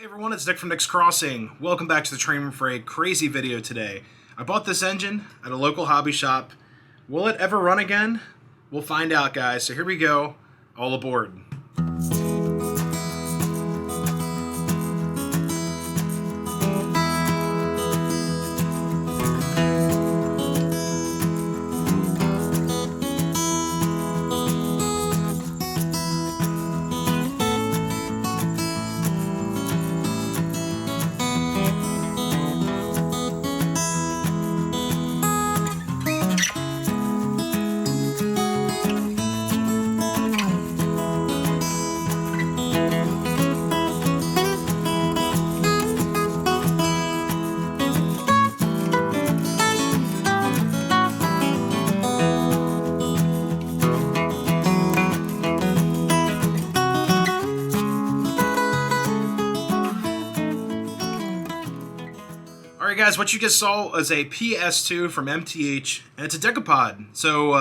Hey everyone, it's Nick from Nick's Crossing. Welcome back to the train room for a crazy video today. I bought this engine at a local hobby shop. Will it ever run again? We'll find out, guys. So here we go. All aboard. Alright guys, what you just saw is a PS2 from MTH, and it's a Decapod. So,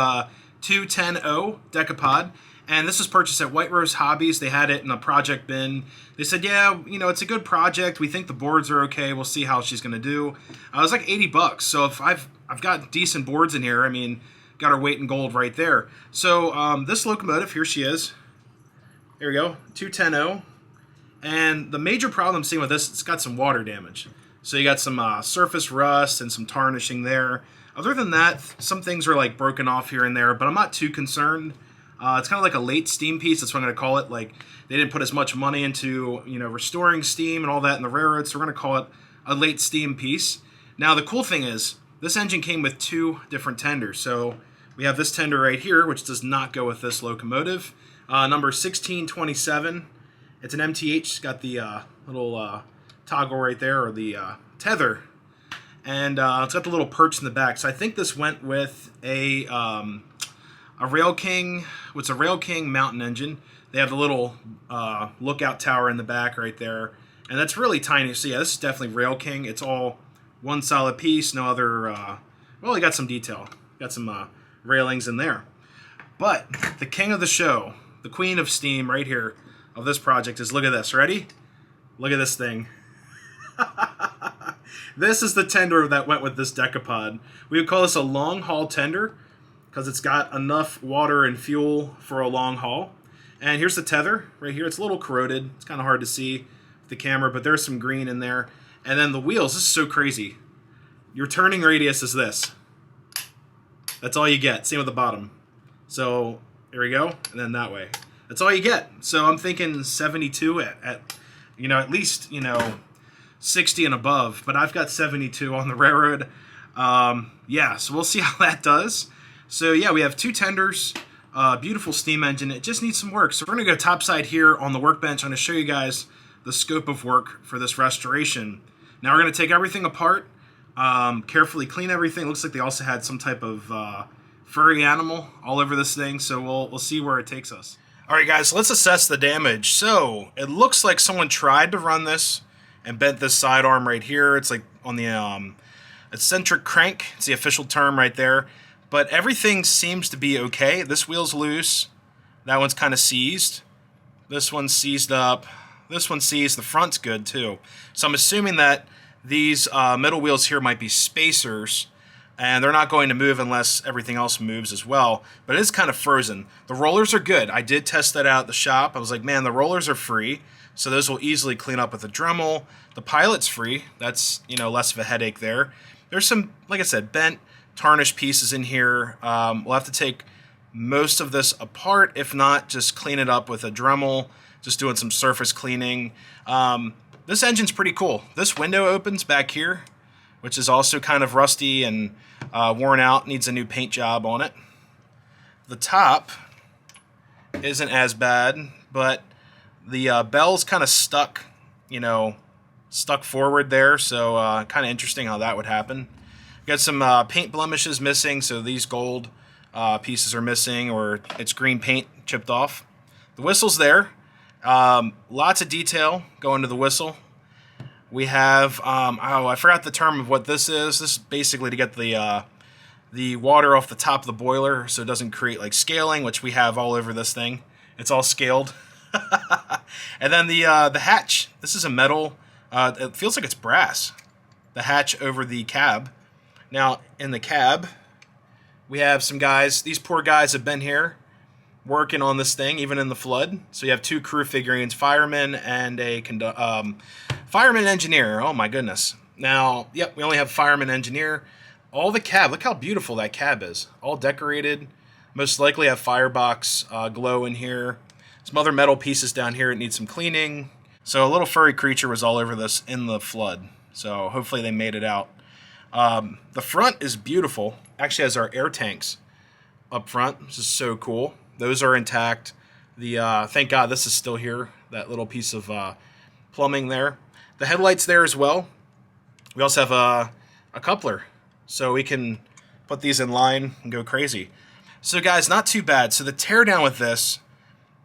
210 Decapod. And this was purchased at White Rose Hobbies. They had it in a project bin. They said, yeah, you know, it's a good project. We think the boards are okay. We'll see how she's going to do. It was like 80 bucks. So if I've got decent boards in here, I mean, got her weight in gold right there. So this locomotive, here she is. There we go, 210. And the major problem I'm seeing with this, it's got some water damage. So you got some surface rust and some tarnishing there. Other than that, some things are like broken off here and there, but I'm not too concerned. It's kind of like a late steam piece, that's what I'm going to call it. Like, they didn't put as much money into, you know, restoring steam and all that in the railroad, so we're going to call it a late steam piece. Now, the cool thing is, this engine came with two different tenders. So we have this tender right here, which does not go with this locomotive. Number 1627. It's an MTH. It's got the little toggle right there, or the tether. And it's got the little perch in the back. So I think this went with a Rail King. What's a Rail King mountain engine? They have the little lookout tower in the back right there, and that's really tiny. So yeah, this is definitely Rail King. It's all one solid piece, no other. Well, you got some detail, got some railings in there. But the king of the show, the queen of steam, right here of this project is, look at this. Ready? Look at this thing. This is the tender that went with this Decapod. We would call this a long haul tender because it's got enough water and fuel for a long haul. And here's the tether right here. It's a little corroded. It's kind of hard to see with the camera, but there's some green in there. And then the wheels, this is so crazy. Your turning radius is this. That's all you get. Same with the bottom. So there we go. And then that way. That's all you get. So I'm thinking 72 at you know, at least, you know, 60 and above, but I've got 72 on the railroad. Yeah, so we'll see how that does. So yeah, we have two tenders, beautiful steam engine. It just needs some work. So we're gonna go topside here on the workbench. I'm gonna show you guys the scope of work for this restoration. Now we're gonna take everything apart, carefully clean everything. Looks like they also had some type of furry animal all over this thing, so we'll see where it takes us. All right, guys, let's assess the damage. So it looks like someone tried to run this and bent this side arm right here. It's like on the eccentric crank. It's the official term right there. But everything seems to be okay. This wheel's loose. That one's kind of seized. This one's seized up. This one's seized. The front's good too. So I'm assuming that these middle wheels here might be spacers, and they're not going to move unless everything else moves as well. But it is kind of frozen. The rollers are good. I did test that out at the shop. I was like, man, the rollers are free, so those will easily clean up with a Dremel. The pilot's free. That's, you know, less of a headache there. There's some, like I said, bent, tarnished pieces in here. We'll have to take most of this apart. If not, just clean it up with a Dremel, just doing some surface cleaning. This engine's pretty cool. This window opens back here, which is also kind of rusty and worn out, needs a new paint job on it. The top isn't as bad, but the bell's kind of stuck, you know, stuck forward there, so kind of interesting how that would happen. Got some paint blemishes missing, so these gold pieces are missing, or it's green paint chipped off. The whistle's there. Lots of detail going to the whistle. We have, oh, I forgot the term of what this is. This is basically to get the water off the top of the boiler so it doesn't create like scaling, which we have all over this thing. It's all scaled. And then the hatch. This is a metal. It feels like it's brass. The hatch over the cab. Now, in the cab, we have some guys. These poor guys have been here working on this thing, even in the flood. So you have 2 crew figurines, fireman and a fireman engineer. Oh my goodness. Now, yep, we only have fireman engineer. All the cab, look how beautiful that cab is. All decorated. Most likely have firebox glow in here. Some other metal pieces down here that need some cleaning. So a little furry creature was all over this in the flood. So hopefully they made it out. The front is beautiful. Actually has our air tanks up front. This is so cool. Those are intact. The thank God this is still here. That little piece of plumbing there. The headlights there as well. We also have a coupler, so we can put these in line and go crazy. So guys, not too bad. So the teardown with this,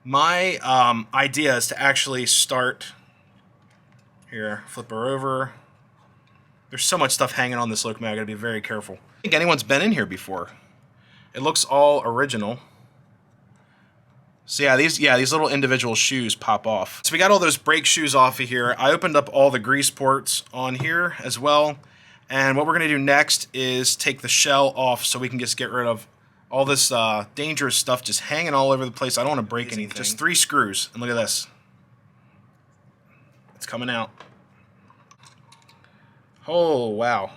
my idea is to actually start here. Flip her over. There's so much stuff hanging on this locomotive. I gotta be very careful. I don't think anyone's been in here before. It looks all original. So yeah, these little individual shoes pop off. So we got all those brake shoes off of here. I opened up all the grease ports on here as well. And what we're gonna do next is take the shell off so we can just get rid of all this dangerous stuff just hanging all over the place. I don't wanna break anything. Just 3 screws, and look at this. It's coming out. Oh, wow.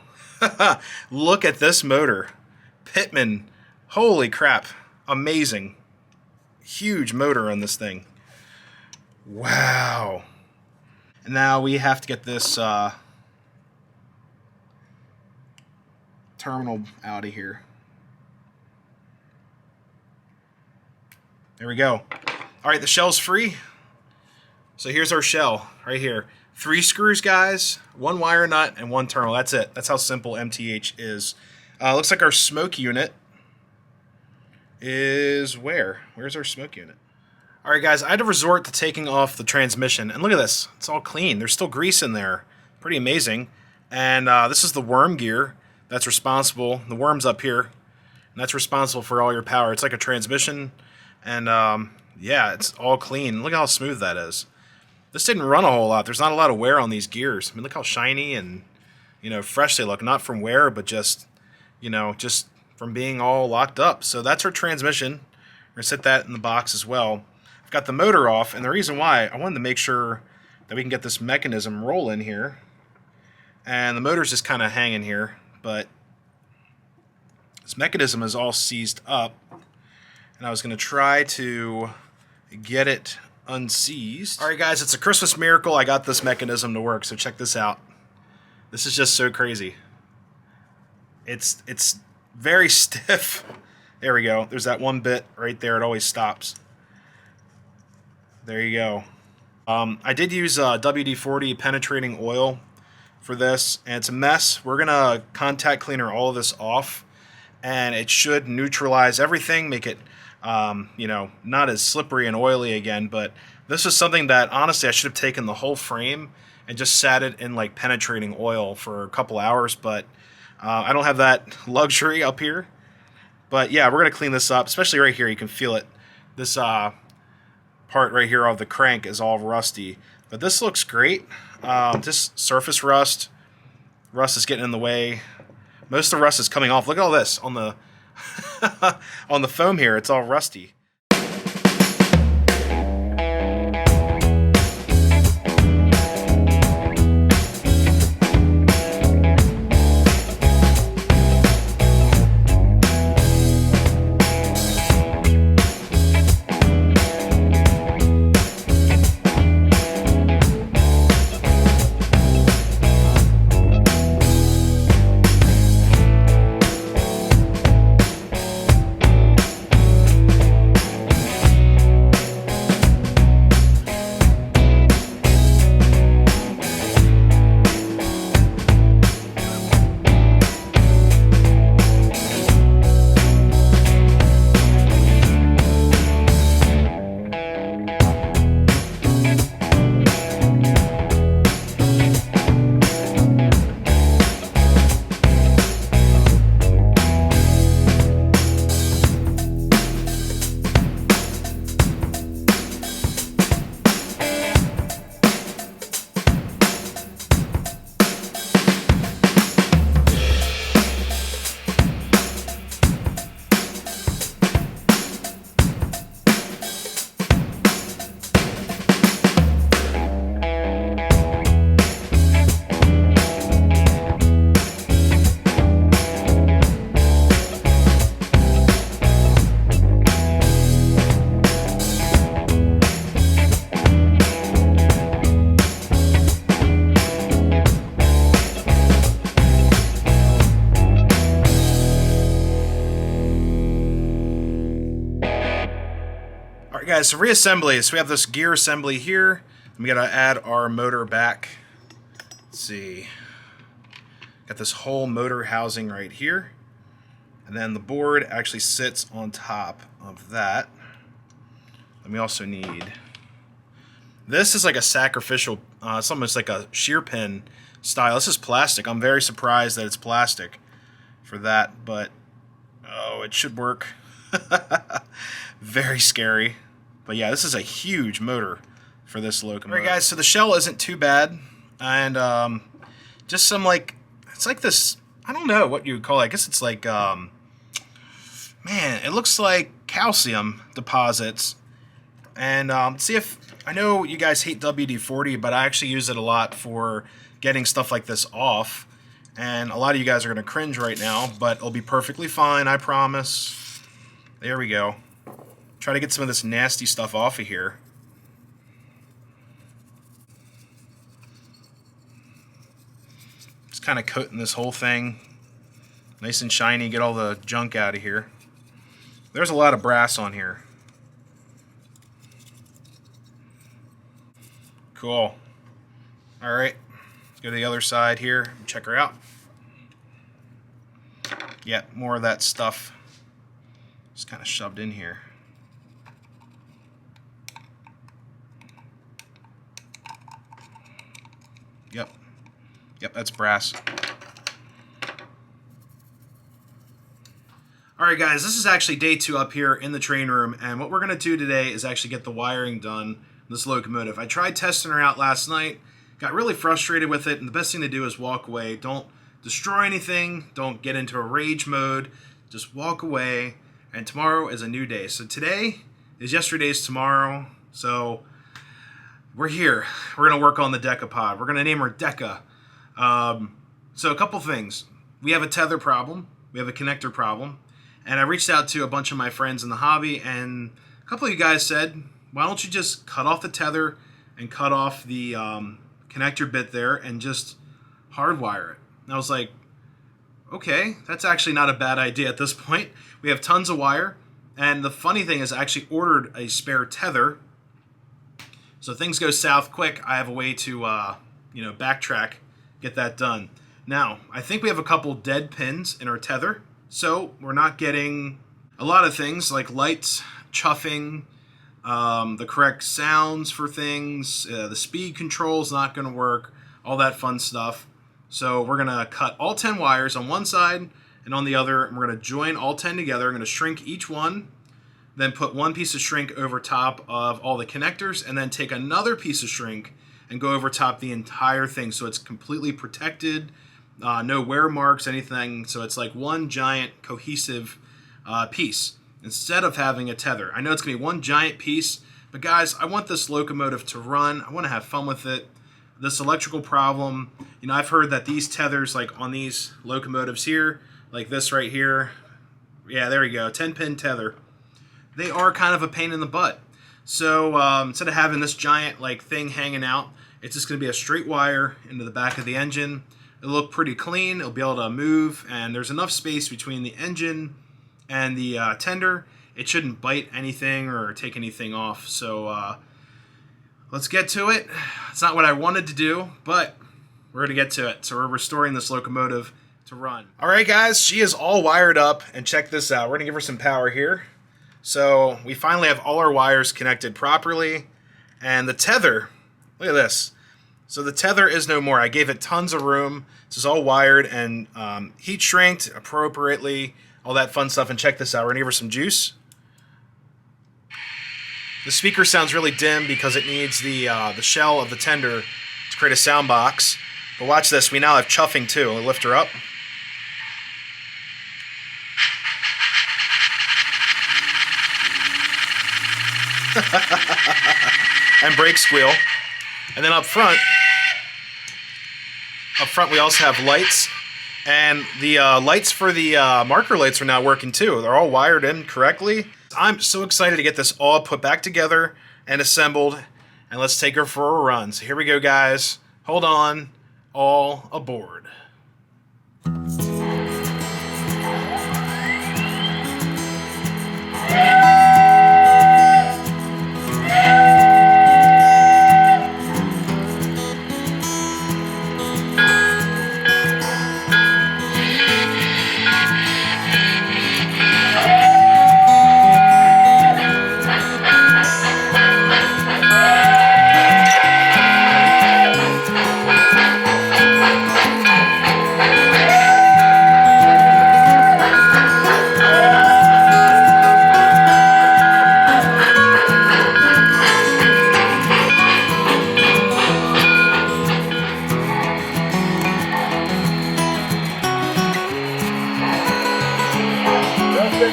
Look at this motor. Pitman, holy crap, amazing. Huge motor on this thing. Wow. And now we have to get this terminal out of here. There we go. All right, the shell's free. So here's our shell right here. 3 screws, guys, 1 wire nut, and 1 terminal. That's it. That's how simple MTH is. Looks like our smoke unit is where? Where's our smoke unit? All right, guys, I had to resort to taking off the transmission. And look at this. It's all clean. There's still grease in there. Pretty amazing. And this is the worm gear that's responsible. The worm's up here. And that's responsible for all your power. It's like a transmission. And, yeah, it's all clean. Look how smooth that is. This didn't run a whole lot. There's not a lot of wear on these gears. I mean, look how shiny and, you know, fresh they look. Not from wear, but just, you know, just from being all locked up. So that's our transmission. We're going to set that in the box as well. I've got the motor off, and the reason why, I wanted to make sure that we can get this mechanism rolling here. And the motor's just kind of hanging here, but this mechanism is all seized up. And I was going to try to get it unseized. All right, guys, it's a Christmas miracle. I got this mechanism to work, so check this out. This is just so crazy. It's very stiff. There we go. There's that one bit right there. It always stops. There you go. I did use WD-40 penetrating oil for this, and it's a mess. We're gonna contact cleaner all of this off, and it should neutralize everything, make it you know, not as slippery and oily again. But this is something that honestly I should have taken the whole frame and just sat it in like penetrating oil for a couple hours, but I don't have that luxury up here. But yeah, we're gonna clean this up, especially right here. You can feel it. This part right here of the crank is all rusty, but this looks great. Just surface rust. Rust is getting in the way. Most of the rust is coming off. Look at all this on the on the foam here. It's all rusty. guys, so reassembly. So we have this gear assembly here. We gotta add our motor back. Let's see. Got this whole motor housing right here. And then the board actually sits on top of that. And we also need... This is like a sacrificial, it's almost like a shear pin style. This is plastic. I'm very surprised that it's plastic for that, but oh, it should work. Very scary. But yeah, this is a huge motor for this locomotive. Alright guys, so the shell isn't too bad. And just some like, it's like this, I don't know what you would call it. I guess it's like, man, it looks like calcium deposits. And see if, I know you guys hate WD-40, but I actually use it a lot for getting stuff like this off. And a lot of you guys are going to cringe right now, but it'll be perfectly fine, I promise. There we go. Try to get some of this nasty stuff off of here. Just kind of coating this whole thing. Nice and shiny, get all the junk out of here. There's a lot of brass on here. Cool. Alright, let's go to the other side here and check her out. Yeah, more of that stuff just kind of shoved in here. Yep. Yep, that's brass. Alright guys, this is actually day 2 up here in the train room, and what we're going to do today is actually get the wiring done. This locomotive. I tried testing her out last night, got really frustrated with it, and the best thing to do is walk away. Don't destroy anything, don't get into a rage mode, just walk away, and tomorrow is a new day. So today is yesterday's tomorrow, so we're here. We're going to work on the Decapod. We're going to name her Deca. So a couple things. We have a tether problem, we have a connector problem, and I reached out to a bunch of my friends in the hobby, and a couple of you guys said, why don't you just cut off the tether and cut off the connector bit there and just hardwire it? And I was like, okay, that's actually not a bad idea at this point. We have tons of wire, and the funny thing is I actually ordered a spare tether. So if things go south quick, I have a way to backtrack, get that done. Now, I think we have a couple dead pins in our tether, so we're not getting a lot of things like lights, chuffing, the correct sounds for things, the speed control is not going to work, all that fun stuff. So we're going to cut all 10 wires on one side and on the other, and we're going to join all 10 together. I'm going to shrink each one, then put one piece of shrink over top of all the connectors, and then take another piece of shrink and go over top the entire thing so it's completely protected, no wear marks, anything. So it's like one giant cohesive piece. Instead of having a tether. I know it's going to be one giant piece, but guys, I want this locomotive to run. I want to have fun with it. This electrical problem, I've heard that these tethers, like on these locomotives here, like this right here, yeah, there we go, 10-pin tether, they are kind of a pain in the butt. So instead of having this giant like thing hanging out, it's just going to be a straight wire into the back of the engine. It'll look pretty clean. It'll be able to move, and there's enough space between the engine and the tender. It shouldn't bite anything or take anything off. So let's get to it. It's not what I wanted to do, but we're going to get to it. So we're restoring this locomotive to run. All right, guys, she is all wired up, and check this out. We're going to give her some power here. So we finally have all our wires connected properly, and the tether, look at this. So the tether is no more. I gave it tons of room. This is all wired and heat shrinked appropriately, all that fun stuff. And check this out. We're gonna give her some juice. The speaker sounds really dim because it needs the shell of the tender to create a sound box. But watch this. We now have chuffing too. We'll lift her up. And brake squeal. And then up front we also have lights, and the lights for the marker lights are now working too. They're all wired in correctly. I'm so excited to get this all put back together and assembled, and let's take her for a run. So here we go, guys. Hold on, all aboard.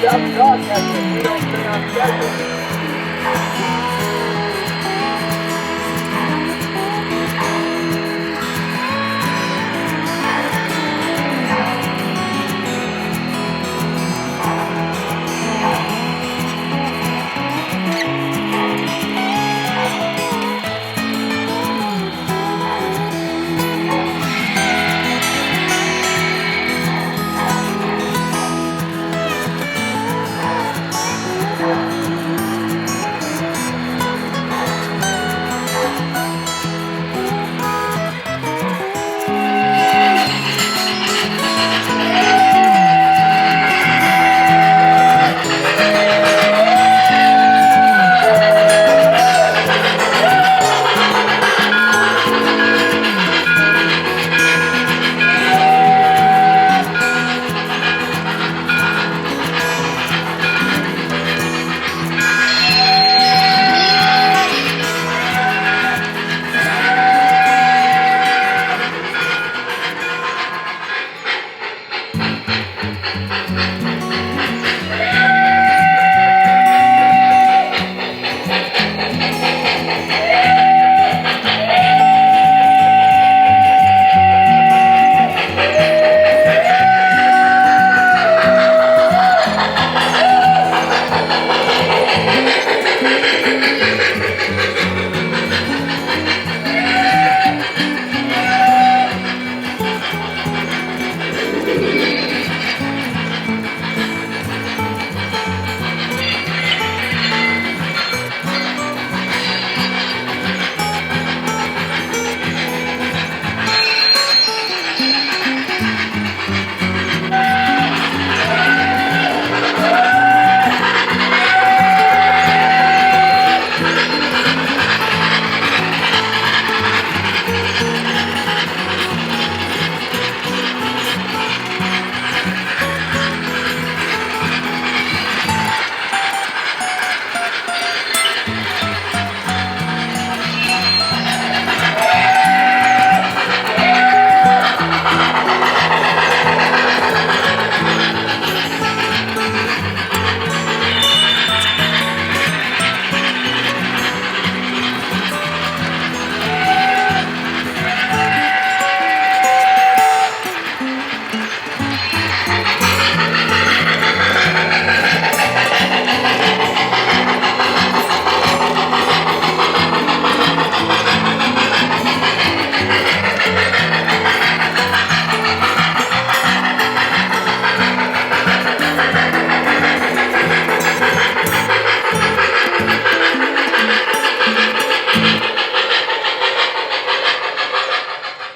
stop broadcasting if we don't stay on schedule.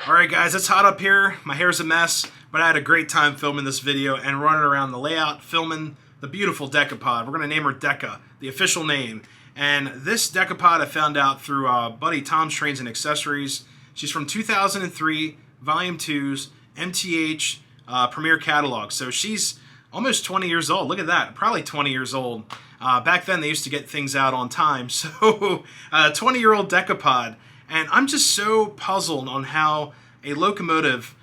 Alright guys, it's hot up here, my hair's a mess, but I had a great time filming this video and running around the layout, filming the beautiful Decapod. We're going to name her Deca, the official name. And this Decapod I found out through buddy Tom's Trains and Accessories. She's from 2003, Volume 2's MTH Premier Catalog. So she's almost 20 years old. Look at that, probably 20 years old. Back then they used to get things out on time. So 20-year-old Decapod. And I'm just so puzzled on how a locomotive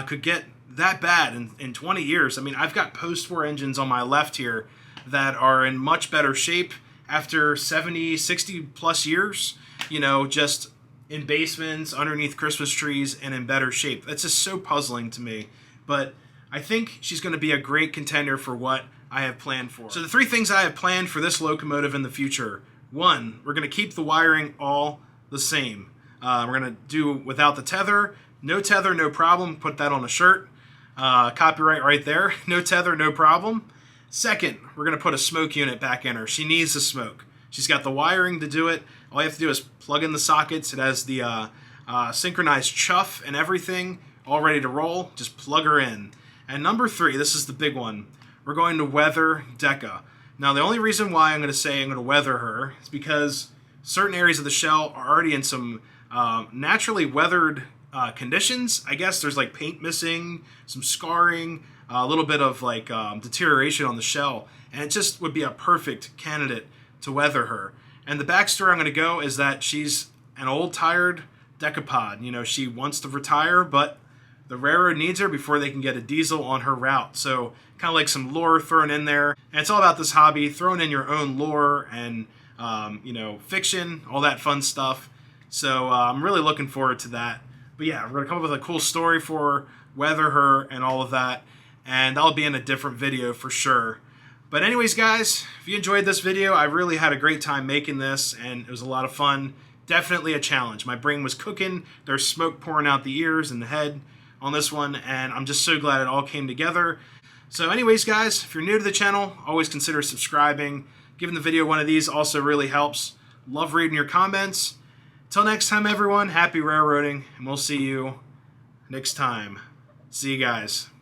could get that bad in 20 years. I mean, I've got post-war engines on my left here that are in much better shape after 70, 60 plus years, you know, just in basements, underneath Christmas trees, and in better shape. That's just so puzzling to me. But I think she's going to be a great contender for what I have planned for. So the three things I have planned for this locomotive in the future. One, we're going to keep the wiring all the same. We're going to do without the tether. No tether, no problem. Put that on a shirt. Copyright right there. No tether, no problem. Second, we're going to put a smoke unit back in her. She needs the smoke. She's got the wiring to do it. All you have to do is plug in the sockets. It has the synchronized chuff and everything all ready to roll. Just plug her in. And number three, this is the big one. We're going to weather Deca. Now, the only reason why I'm going to say I'm going to weather her is because certain areas of the shell are already in some naturally weathered conditions. I guess there's like paint missing, some scarring, a little bit of like deterioration on the shell, and it just would be a perfect candidate to weather her. And the backstory I'm going to go is that she's an old, tired Decapod. You know, she wants to retire, but the railroad needs her before they can get a diesel on her route. So kind of like some lore thrown in there. And it's all about this hobby, throwing in your own lore and, fiction, all that fun stuff. So I'm really looking forward to that. But yeah, we're going to come up with a cool story for her, weather her, and all of that. And that'll be in a different video for sure. But anyways, guys, if you enjoyed this video, I really had a great time making this, and it was a lot of fun. Definitely a challenge. My brain was cooking. There's smoke pouring out the ears and the head on this one, and I'm just so glad it all came together. So anyways, guys, if you're new to the channel, always consider subscribing. Giving the video one of these also really helps. Love reading your comments. Till next time, everyone, happy railroading, and we'll see you next time. See you guys.